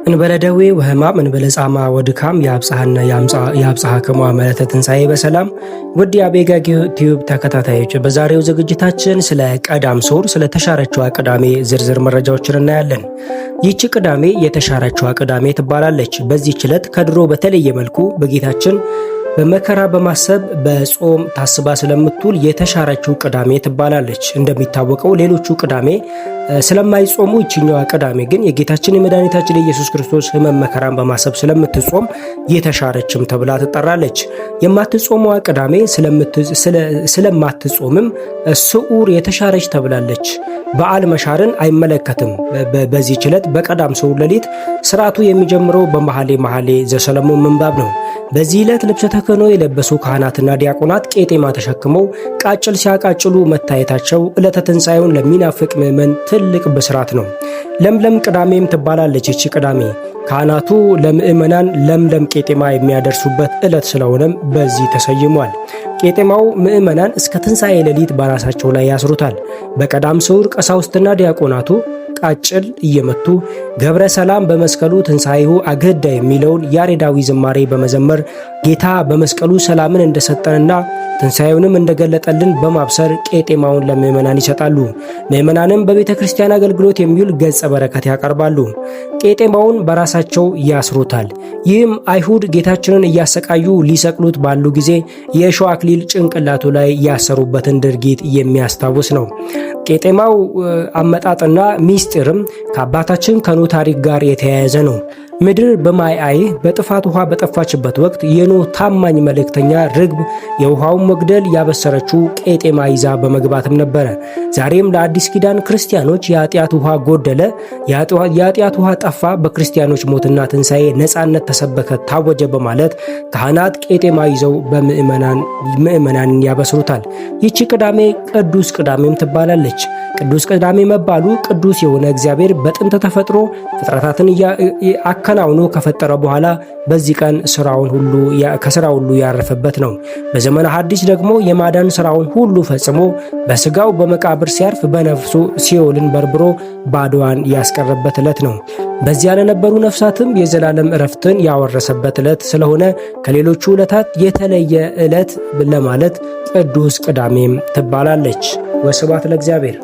እንበለደዌ ወህማም እንበለጻማ ወድካም ያብጻህና ያብጻህ ከሟ መለተ ትንሣኤ በሰላም ውድ የአቤጋ ቲዩብ ተከታታዮች በዛሬው ዝግጅታችን ስለ ቀዳም ሶር ስለ ተሻረችዋ ቅዳሜ ዝርዝር መረጃዎችን እናያለን። ይህች ቅዳሜ የተሻረችዋ ቅዳሜ ትባላለች። በዚህች ዕለት ከድሮ በተለየ መልኩ በጌታችን በመከራ በማሰብ በጾም ታስባ ስለምትውል የተሻረችው ቅዳሜ ትባላለች። እንደሚታወቀው ሌሎቹ ቅዳሜ ስለማይጾሙ ይችኛዋ ቅዳሜ ግን የጌታችን የመድኃኒታችን የኢየሱስ ክርስቶስ ሕመም መከራን በማሰብ ስለምትጾም የተሻረችም ተብላ ትጠራለች። የማትጾመዋ ቅዳሜ ስለማትጾምም ስዑር የተሻረች ተብላለች። በዓል መሻርን አይመለከትም። በዚህ ዕለት በቀዳም ሶር ሌሊት ስርዓቱ የሚጀምረው በመኃልየ ዘሰሎሞን ምንባብ ነው። በዚህ ዕለት ልብሰ ተክህኖ የለበሱ ካህናትና ዲያቆናት ቄጤማ ተሸክመው ቃጭል ሲያቃጭሉ መታየታቸው ዕለተ ትንሣኤውን ለሚናፍቅ ምዕመን ትልቅ ብስራት ነው። ለምለም ቅዳሜም ትባላለች። ይቺ ቅዳሜ ካህናቱ ለምዕመናን ለምለም ቄጤማ የሚያደርሱበት ዕለት ስለሆነም በዚህ ተሰይሟል። ቄጤማው ምዕመናን እስከ ትንሣኤ ሌሊት በራሳቸው ላይ ያስሩታል። በቀዳም ሶር ቀሳውስትና ዲያቆናቱ ቃጭል እየመቱ ገብረ ሰላም በመስቀሉ ትንሣኤሁ አገዳ የሚለውን ያሬዳዊ ዝማሬ በመዘመር ጌታ በመስቀሉ ሰላምን እንደሰጠንና ትንሣኤውንም እንደገለጠልን በማብሰር ቄጤማውን ለምዕመናን ይሰጣሉ። ምዕመናንም በቤተ ክርስቲያን አገልግሎት የሚውል ገጸ በረከት ያቀርባሉ። ቄጤማውን በራሳቸው ያስሩታል። ይህም አይሁድ ጌታችንን እያሰቃዩ ሊሰቅሉት ባሉ ጊዜ የእሾህ አክሊል ጭንቅላቱ ላይ ያሰሩበትን ድርጊት የሚያስታውስ ነው። ቄጤማው አመጣጥና ሚስጥርም ከአባታችን ከኖህ ታሪክ ጋር የተያያዘ ነው። ምድር በማይ በጥፋት ውሃ በጠፋችበት ወቅት የኖህ ታማኝ መልእክተኛ ርግብ የውሃውን መግደል ያበሰረችው ቄጤማ ይዛ በመግባትም ነበረ። ዛሬም ለአዲስ ኪዳን ክርስቲያኖች የኃጢአት ውሃ ጎደለ፣ የኃጢአት ውሃ ጠፋ፣ በክርስቲያኖች ሞትና ትንሣኤ ነፃነት ተሰበከ፣ ታወጀ በማለት ካህናት ቄጤማ ይዘው ምዕመናንን ያበስሩታል። ይቺ ቅዳሜ ቅዱስ ቅዳሜም ትባላለች። ቅዱስ ቅዳሜ መባሉ ቅዱስ የሆነ እግዚአብሔር በጥንተ ተፈጥሮ ፍጥረታትን አከናውኖ ከፈጠረ በኋላ በዚህ ቀን ከስራው ሁሉ ያረፈበት ነው። በዘመነ ሐዲስ ደግሞ የማዳን ስራውን ሁሉ ፈጽሞ በስጋው በመቃብር ሲያርፍ በነፍሱ ሲኦልን በርብሮ ባዶዋን ያስቀረበት ዕለት ነው። በዚያ ለነበሩ ነፍሳትም የዘላለም ዕረፍትን ያወረሰበት ዕለት ስለሆነ ከሌሎቹ ዕለታት የተለየ ዕለት ለማለት ቅዱስ ቅዳሜም ትባላለች። ወስብሐት ለእግዚአብሔር።